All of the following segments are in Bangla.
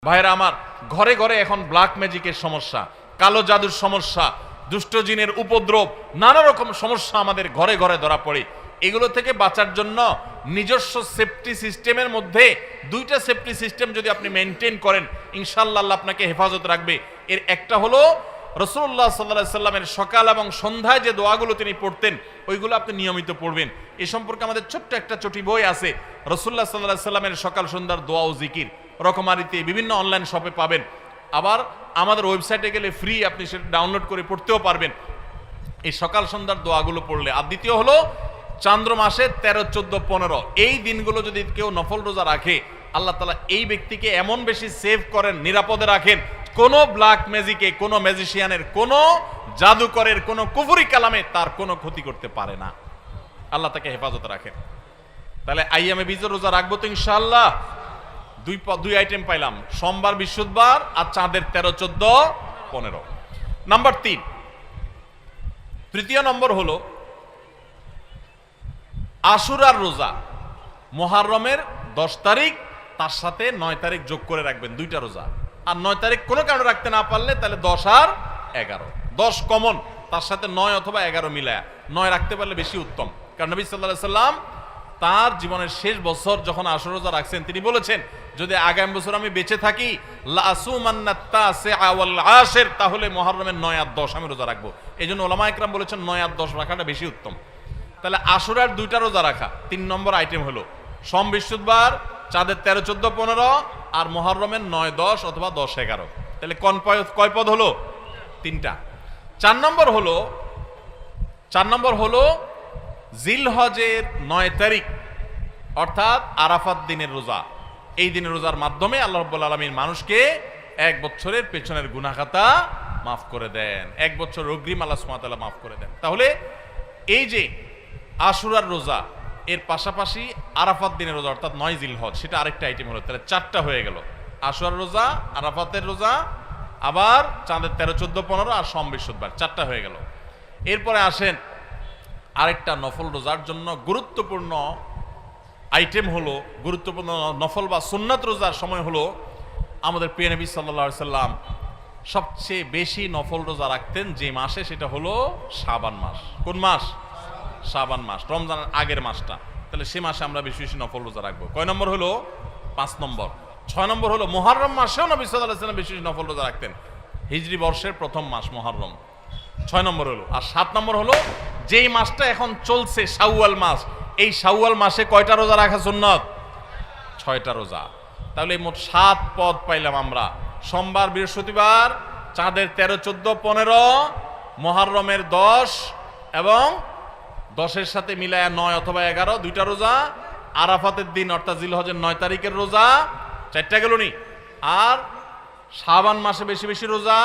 ভাইরা আমার, ঘরে ঘরে এখন ব্ল্যাক ম্যাজিকের সমস্যা, কালো জাদুর সমস্যা, দুষ্ট জিনের উপদ্রব, নানা রকম সমস্যা আমাদের ঘরে ঘরে ধরা পড়ে। এগুলো থেকে বাঁচার জন্য নিজস্ব সেফটি সিস্টেমের মধ্যে দুইটা সেফটি সিস্টেম যদি আপনি মেনটেন করেন, ইনশাআল্লাহ আল্লাহ আপনাকে হেফাজত রাখবে। এর একটা হলো রাসূলুল্লাহ সাল্লাল্লাহু আলাইহি সাল্লামের সকাল এবং সন্ধ্যায় যে দোয়াগুলো তিনি পড়তেন ওইগুলো আপনি নিয়মিত পড়বেন। এ সম্পর্কে আমাদের ছোট্ট একটা ছোটি বই আছে, রাসূলুল্লাহ সাল্লাল্লাহু আলাইহি সাল্লামের সকাল সন্ধ্যার দোয়া ও জিকির, রকমারিতে বিভিন্ন অনলাইন শপে পাবেন। আবার আমাদের ওয়েবসাইটে গেলে ফ্রি, আপনি সেটা ডাউনলোড করে পড়তেও পারবেন এই সকাল সন্ধ্যার দোয়াগুলো পড়লে। আর দ্বিতীয় হলো চান্দ্র মাসে 13, 14, 15 এই দিনগুলো যদি কেউ নফল রোজা রাখে, আল্লাহ তাআলা এই ব্যক্তিকে এমন বেশি সেভ করেন, নিরাপদে রাখেন, কোনো ব্ল্যাক ম্যাজিকে, কোনো ম্যাজিশিয়ানের, কোনো জাদুকরের, কোনো কুফরি কালামে তার কোনো ক্ষতি করতে পারে না। আল্লাহ তাকে হেফাজতে রাখেন। তাহলে আইয়ামে বীজের রোজা রাখবো তো ইনশাআল্লাহ। দুই আইটেম পাইলাম, সোমবার, বৃহস্পতিবার আর চাঁদের 13, 14, 15। নাম্বার 3, তৃতীয় নম্বর হলো আশুরার রোজা। মুহররমের 10 তারিখ, তার সাথে 9 তারিখ যোগ করে রাখবেন, দুইটা রোজা। আর 9 তারিখ কোনো কারণে রাখতে না পারলে তাহলে 10 আর 11, 10 কমন, তার সাথে 9 অথবা 11 মিলায়া 9 রাখতে পারলে বেশি উত্তম। কারণ নবী সাল্লাল্লাহু আলাইহি সাল্লাম তার জীবনের শেষ বছর যখন আশুরা রোজা রাখছেন, তিনি বলেছেন যদি আগামী বছর আমি বেঁচে থাকি লা আসুমান্নাত তাসিআ ওয়াল আশির, তাহলে মুহররমের 9 আর 10 আমি রোজা রাখবো। এইজন্য উলামা ইকরাম বলেছেন 9 আর 10 রাখাটা বেশি উত্তম। তাহলে আশুরার দুইটা রোজা রাখা 3 নম্বর আইটেম হলো সোম, বৃহস্পতিবার, চাঁদের 13, 14, 15 আর মুহররমের 9, 10 অথবা 10, 11। তাহলে কয় পদ হলো? 3টা। 4 নম্বর হলো জিলহজের 9 তারিখ, অর্থাৎ আরাফাত দিনের রোজা। এই দিনের রোজার মাধ্যমে আল্লাহ রাব্বুল আলামিন মানুষকে 1 বছরের পেছনের গুনাহ খাতা মাফ করে দেন, 1 বছর অগ্রিম আল্লাহ সুবহানাহু ওয়া তাআলা মাফ করে দেন। তাহলে এই যে আশুরার রোজা, এর পাশাপাশি আরাফাত দিনের রোজা অর্থাৎ 9 জিলহজ, সেটা আরেকটা আইটেম হলো। তাহলে 4টা হয়ে গেল, আশুরার রোজা, আরাফাতের রোজা, আবার চাঁদের 13, 14, 15 আর সোম, বৃহস্পতিবার, 4টা হয়ে গেল। এরপরে আসেন আরেকটা নফল রোজার জন্য গুরুত্বপূর্ণ আইটেম হলো, গুরুত্বপূর্ণ নফল বা সুন্নাত রোজার সময় হলো আমাদের প্রিয় নবী সাল্লাল্লাহু আলাইহি সাল্লাম সবচেয়ে বেশি নফল রোজা রাখতেন যে মাসে, সেটা হলো শাবান মাস। কোন মাস? শাবান মাস, রমজানের আগের মাসটা। তাহলে সে মাসে আমরা বেশি বেশি নফল রোজা রাখবো। কয় নম্বর হলো? 5 নম্বর। 6 নম্বর হলো মুহররম মাসেও নবী সাল্লাল্লাহু আলাইহি সাল্লাম বেশি বেশি নফল রোজা রাখতেন। হিজরি বর্ষের প্রথম মাস মুহররম, 6 নম্বর হলো। আর 7 নম্বর হলো যেই মাসটা এখন চলছে শাওয়াল মাস, এই শাওয়াল মাসে কয়টা রোজা রাখা সুন্নত? 6টা রোজা। তাহলে মোট 7 পদ পাইলাম আমরা। সোমবার, বৃহস্পতিবার, চাঁদের 13, 14, 15, মুহররমের 10 এবং 10-এর সাথে মিলায়া 9 অথবা 11, 2টা রোজা। আরাফাতের দিন অর্থাৎ জিলহজের 9 তারিখের রোজা, 4টা গেল নি। আর শাবান মাসে বেশি বেশি রোজা,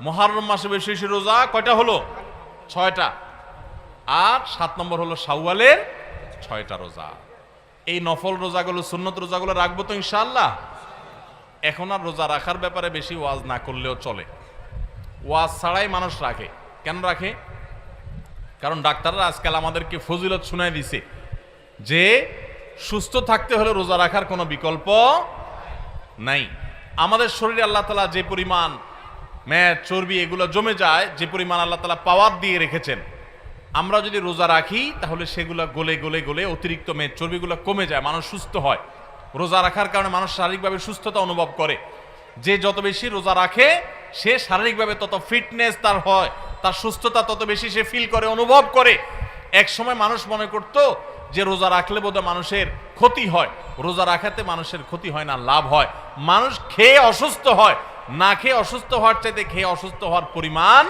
মুহররম মাসে বেশি বেশি রোজা, কয়টা হলো? 6টা। আর 7 নম্বর হলো শাওয়ালের 6টা রোজা। এই নফল রোজাগুলো, সুন্নত রোজাগুলো রাখবো তো ইনশাআল্লাহ। এখন আর রোজা রাখার ব্যাপারে বেশি ওয়াজ না করলেও চলে। ওয়াজ ছাড়াই মানুষ রাখে। কেন রাখে? কারণ ডাক্তাররা আজকাল আমাদেরকে ফজিলত শুনাই দিছে যে সুস্থ থাকতে হলে রোজা রাখার কোনো বিকল্প নাই। আমাদের শরীরে আল্লাহ তাআলা যে পরিমাণ মেদ, চর্বি এগুলো জমে যায়, যে পরিমাণ আল্লাহ তাআলা পাওয়ার দিয়ে রেখেছেন, আমরা যদি রোজা রাখি তাহলে সেগুলো গলে গলে গলে অতিরিক্ত মেদ, চর্বিগুলো কমে যায়, মানুষ সুস্থ হয়। রোজা রাখার কারণে মানুষ শারীরিকভাবে সুস্থতা অনুভব করে। যে যত বেশি রোজা রাখে সে শারীরিকভাবে তত ফিটনেস তার হয়, তার সুস্থতা তত বেশি সে ফিল করে, অনুভব করে। এক সময় মানুষ মনে করতো যে রোজা রাখলে বোধহয় মানুষের ক্ষতি হয়। রোজা রাখাতে মানুষের ক্ষতি হয় না, লাভ হয়। মানুষ খেয়ে অসুস্থ হয়, না খেয়ে অসুস্থ হওয়ার চাইতে খেয়ে অসুস্থ হওয়ার পরিমাণ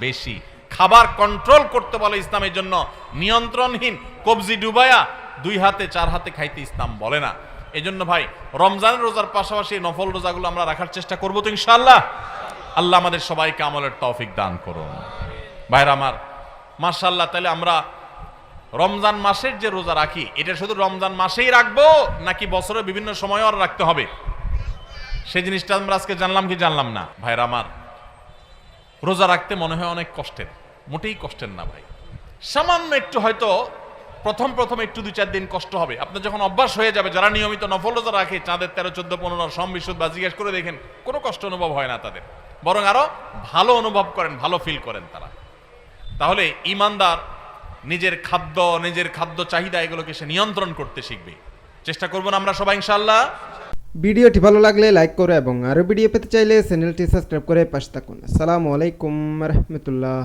বেশি। খাবার কন্ট্রোল করতে বলে ইসলামের জন্য, নিয়ন্ত্রণহীন কবজি ডুবায়া 2 হাতে 4 হাতে খাইতে ইসলাম বলে না। এজন্য ভাই রমজানের রোজার পাশাপাশি নফল রোজাগুলো আমরা রাখার চেষ্টা করবো তো ইনশাআল্লাহ। আল্লাহ আমাদের সবাইকে আমলের তৌফিক দান করুন। ভাইরা আমার, মাশাআল্লাহ। তাহলে আমরা রমজান মাসের যে রোজা রাখি, এটা শুধু রমজান মাসেই রাখবো নাকি বছরের বিভিন্ন সময়ও আর রাখতে হবে? সেই জিনিসটা আমরা আজকে জানলাম কি জানলাম না? ভাইরা আমার, রোজা রাখতে মনে হয় অনেক কষ্টের, মোটেই কষ্টের না ভাই। সামান্য একটু হয়তো প্রথম প্রথম একটু 2-4 দিন কষ্ট হবে। আপনার যখন অভ্যাস হয়ে যাবে, যারা নিয়মিত নফল রোজা রাখে চাঁদের 13, 14, 15 সম বিশুদ্ধ বা জিজ্ঞেস করে দেখেন, কোনো কষ্ট অনুভব হয় না তাদের, বরং আরো ভালো অনুভব করেন, ভালো ফিল করেন তারা। তাহলে ইমানদার নিজের খাদ্য চাহিদা এগুলোকে সে নিয়ন্ত্রণ করতে শিখবে। চেষ্টা করব না আমরা সবাই ইনশাআল্লাহ। ভিডিওটি ভালো লাগলে লাইক করো এবং আরও ভিডিও পেতে চাইলে চ্যানেলটি সাবস্ক্রাইব করে পাশে থাকুন। আসসালামু আলাইকুম রহমতুল্লাহ।